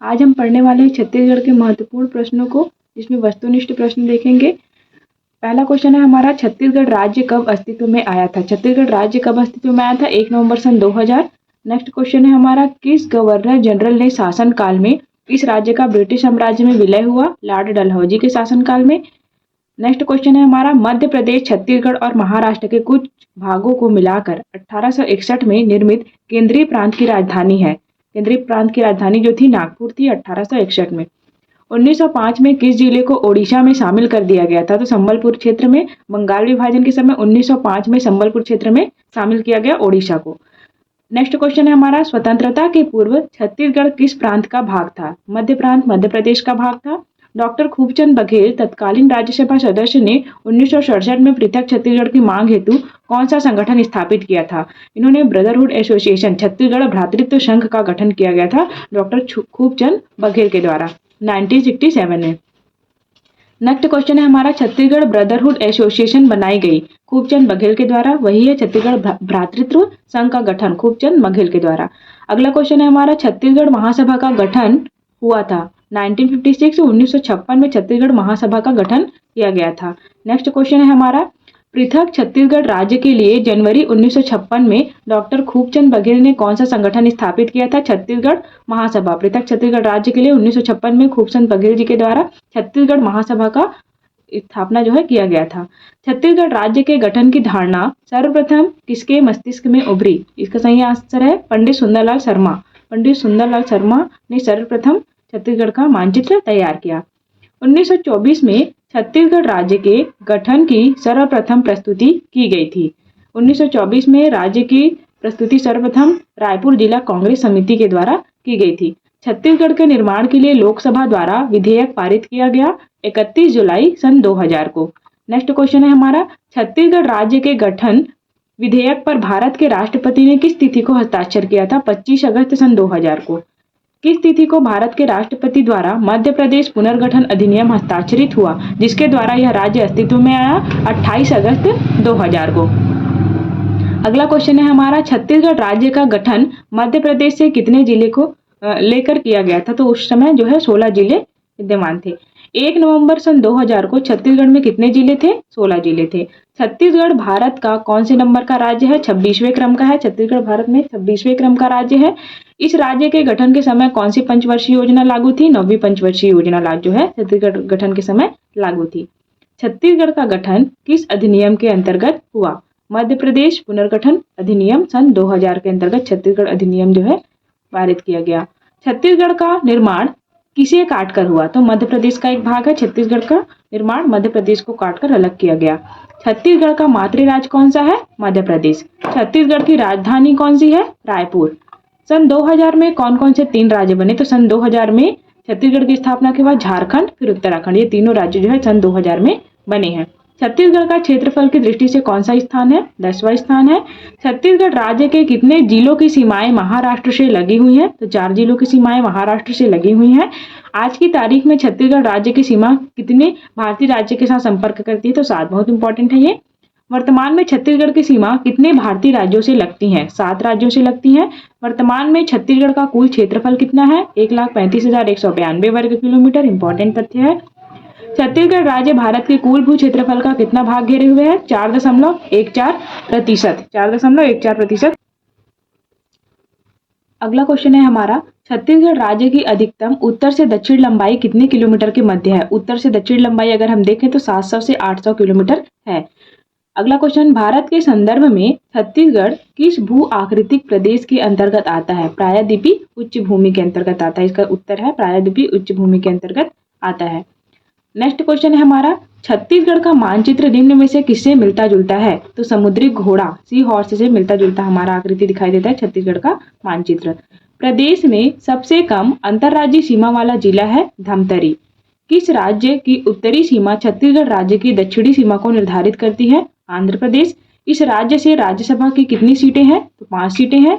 आज हम पढ़ने वाले हैं छत्तीसगढ़ के महत्वपूर्ण प्रश्नों को, जिसमें वस्तुनिष्ठ प्रश्न देखेंगे। पहला क्वेश्चन है हमारा, छत्तीसगढ़ राज्य कब अस्तित्व में आया था? छत्तीसगढ़ राज्य कब अस्तित्व में आया था? 1 नवंबर सन 2000। नेक्स्ट क्वेश्चन है हमारा, किस गवर्नर जनरल ने शासन काल में इस राज्य का ब्रिटिश साम्राज्य में विलय हुआ? लॉर्ड डलहौजी के शासन काल में। नेक्स्ट क्वेश्चन है हमारा, मध्य प्रदेश, छत्तीसगढ़ और महाराष्ट्र के कुछ भागों को मिलाकर 1861 में निर्मित केंद्रीय प्रांत की राजधानी है। केंद्रीय प्रांत की राजधानी जो थी नागपुर थी 1861 में। 1905 में किस जिले को ओडिशा में शामिल कर दिया गया था? तो संबलपुर क्षेत्र में। बंगाल विभाजन के समय 1905 में संबलपुर क्षेत्र में शामिल किया गया ओडिशा को। नेक्स्ट क्वेश्चन है हमारा, स्वतंत्रता के पूर्व छत्तीसगढ़ किस प्रांत का भाग था? मध्य प्रांत मध्य प्रदेश का भाग था। डॉक्टर खूबचंद बघेल तत्कालीन राज्यसभा सदस्य ने 1967 में पृथक छत्तीसगढ़ की मांग हेतु कौन सा संगठन स्थापित किया था? इन्होंने ब्रदरहुड एसोसिएशन, छत्तीसगढ़ भ्रातृत्व संघ का गठन किया गया था डॉक्टर खूबचंद बघेल के द्वारा 1967 में। नेक्स्ट क्वेश्चन है हमारा, छत्तीसगढ़ ब्रदरहुड एसोसिएशन बनाई गई खूबचंद बघेल के द्वारा, वही है छत्तीसगढ़ भ्रातृत्व संघ का गठन खूबचंद बघेल के द्वारा। अगला क्वेश्चन है हमारा, छत्तीसगढ़ महासभा का गठन हुआ था 1956 1956 में छत्तीसगढ़ महासभा का गठन किया गया था। नेक्स्ट क्वेश्चन है हमारा, पृथक छत्तीसगढ़ राज्य के लिए जनवरी 1956 में डॉक्टर खूबचंद बघेल ने कौन सा संगठन स्थापित किया था? छत्तीसगढ़ महासभा। पृथक छत्तीसगढ़ राज्य के लिए 1956 में खूबचंद बघेल जी के द्वारा छत्तीसगढ़ महासभा का स्थापना जो है किया गया था। छत्तीसगढ़ राज्य के गठन की धारणा सर्वप्रथम किसके मस्तिष्क में उभरी? इसका सही आंसर है पंडित सुंदरलाल शर्मा। पंडित सुंदरलाल शर्मा ने सर्वप्रथम छत्तीसगढ़ का मानचित्र तैयार किया। 1924 में छत्तीसगढ़ राज्य के गठन की सर्वप्रथम प्रस्तुति की गई थी। 1924 में राज्य की प्रस्तुति सर्वप्रथम रायपुर जिला कांग्रेस समिति के द्वारा की गई थी। छत्तीसगढ़ के निर्माण के लिए लोकसभा द्वारा विधेयक पारित किया गया 31 जुलाई सन 2000 को। नेक्स्ट क्वेश्चन है हमारा, छत्तीसगढ़ राज्य के गठन विधेयक पर भारत के राष्ट्रपति ने किस तिथि को हस्ताक्षर किया था? 25 अगस्त सन 2000 को। किस तिथि को भारत के राष्ट्रपति द्वारा मध्य प्रदेश पुनर्गठन अधिनियम हस्ताक्षरित हुआ, जिसके द्वारा यह राज्य अस्तित्व में आया? 28 अगस्त 2000 को। अगला क्वेश्चन है हमारा, छत्तीसगढ़ राज्य का गठन मध्य प्रदेश से कितने जिले को लेकर किया गया था? तो उस समय जो है 16 जिले विद्यमान थे। 1 नवंबर सन 2000 को छत्तीसगढ़ में कितने जिले थे? 16 जिले थे। छत्तीसगढ़ भारत का कौन से नंबर का राज्य है? 26वें क्रम का है। छत्तीसगढ़ भारत में 26वें क्रम का राज्य है। इस राज्य के गठन के समय कौन सी पंचवर्षीय योजना लागू थी? 9वीं पंचवर्षीय योजना जो है छत्तीसगढ़ गठन के समय लागू थी। छत्तीसगढ़ का गठन किस अधिनियम के अंतर्गत हुआ? मध्य प्रदेश पुनर्गठन अधिनियम सन 2000 के अंतर्गत छत्तीसगढ़ अधिनियम जो है पारित किया गया। छत्तीसगढ़ का निर्माण किसे काटकर हुआ? तो मध्य प्रदेश का एक भाग है। छत्तीसगढ़ का निर्माण मध्य प्रदेश को काटकर अलग किया गया। छत्तीसगढ़ का मातृराज्य कौन सा है? मध्य प्रदेश। छत्तीसगढ़ की राजधानी कौन सी है? रायपुर। सन 2000 में कौन कौन से 3 राज्य बने? तो सन 2000 में छत्तीसगढ़ की स्थापना के बाद झारखंड फिर उत्तराखंड, ये तीनों राज्य जो है सन 2000 में बने हैं। छत्तीसगढ़ का क्षेत्रफल की दृष्टि से कौन सा स्थान है? 10वां स्थान है। छत्तीसगढ़ राज्य के कितने जिलों की सीमाएं महाराष्ट्र से लगी हुई हैं? तो 4 जिलों की सीमाएं महाराष्ट्र से लगी हुई हैं। आज की तारीख में छत्तीसगढ़ राज्य की सीमा कितने भारतीय राज्य के साथ संपर्क करती है? तो 7, बहुत इंपॉर्टेंट है ये। वर्तमान में छत्तीसगढ़ की सीमा कितने भारतीय राज्यों से लगती हैं? 7 राज्यों से लगती हैं। वर्तमान में छत्तीसगढ़ का कुल क्षेत्रफल कितना है? 1,35,192 वर्ग किलोमीटर। इंपॉर्टेंट तथ्य है। छत्तीसगढ़ राज्य भारत के कुल भू क्षेत्रफल का कितना भाग घेरे हुए है? 4.14%। 4.14%। अगला क्वेश्चन है हमारा, छत्तीसगढ़ राज्य की अधिकतम उत्तर से दक्षिण लंबाई कितने किलोमीटर के मध्य है? उत्तर से दक्षिण लंबाई अगर हम देखें तो 700 से 800 किलोमीटर है। अगला क्वेश्चन, भारत के संदर्भ में छत्तीसगढ़ किस भू आकृतिक प्रदेश के अंतर्गत आता है? प्रायद्वीपीय उच्च भूमि के अंतर्गत आता है। इसका उत्तर है प्रायद्वीपीय उच्च भूमि के अंतर्गत आता है। नेक्स्ट क्वेश्चन है हमारा, छत्तीसगढ़ का मानचित्र निम्न में से किससे मिलता जुलता है? तो समुद्री घोड़ा, सी हॉर्स से मिलता जुलता हमारा आकृति दिखाई देता है छत्तीसगढ़ का मानचित्र। प्रदेश में सबसे कम अंतर्राज्यीय सीमा वाला जिला है धमतरी। किस राज्य की उत्तरी सीमा छत्तीसगढ़ राज्य की दक्षिणी सीमा को निर्धारित करती है? आंध्र प्रदेश। इस राज्य से राज्यसभा की कितनी सीटें हैं? तो 5 सीटें हैं।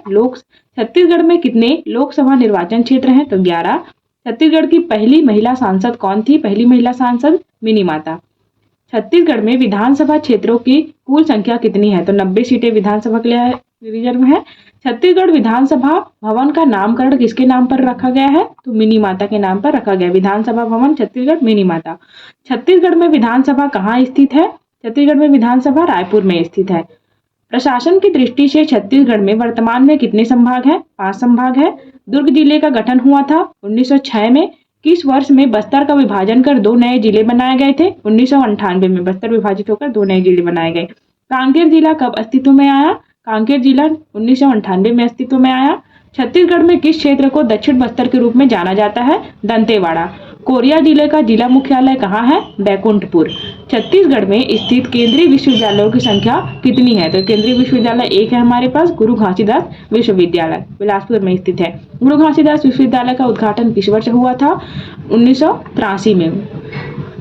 छत्तीसगढ़ में कितने लोकसभा निर्वाचन क्षेत्र हैं? तो 11। छत्तीसगढ़ की पहली महिला सांसद कौन थी? पहली महिला सांसद मिनी माता। छत्तीसगढ़ में विधानसभा क्षेत्रों की कुल संख्या कितनी है? तो 90 सीटें विधानसभा के लिए रिजर्व है। छत्तीसगढ़ विधानसभा भवन का नामकरण किसके नाम पर रखा गया है? तो मिनी माता के नाम पर रखा गया। विधानसभा भवन छत्तीसगढ़ मिनी माता। छत्तीसगढ़ में विधानसभा कहाँ स्थित है? छत्तीसगढ़ में विधानसभा रायपुर में स्थित है। प्रशासन की दृष्टि से छत्तीसगढ़ में वर्तमान में कितने संभाग हैं? 5 संभाग है। दुर्ग जिले का गठन हुआ था 1906 में। किस वर्ष में बस्तर का विभाजन कर 2 नए जिले बनाए गए थे? 1998 में बस्तर विभाजित होकर 2 नए जिले बनाए गए। कांकेर जिला कब अस्तित्व में आया? कांकेर जिला 1998 में अस्तित्व में आया। छत्तीसगढ़ में किस क्षेत्र को दक्षिण बस्तर के रूप में जाना जाता है? दंतेवाड़ा। कोरिया जिले का जिला मुख्यालय कहाँ है? बैकुंठपुर। छत्तीसगढ़ में स्थित केंद्रीय विश्वविद्यालयों की संख्या कितनी है? तो केंद्रीय विश्वविद्यालय एक है हमारे पास, गुरु घासीदास विश्वविद्यालय बिलासपुर में स्थित है। गुरु घासीदास विश्वविद्यालय का उद्घाटन किस वर्ष हुआ था? 1983 में।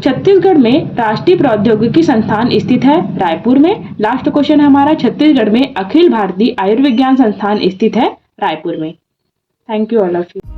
छत्तीसगढ़ में राष्ट्रीय प्रौद्योगिकी संस्थान स्थित है रायपुर में। लास्ट क्वेश्चन है हमारा, छत्तीसगढ़ में अखिल भारतीय आयुर्विज्ञान संस्थान स्थित है रायपुर में। Thank you all of you.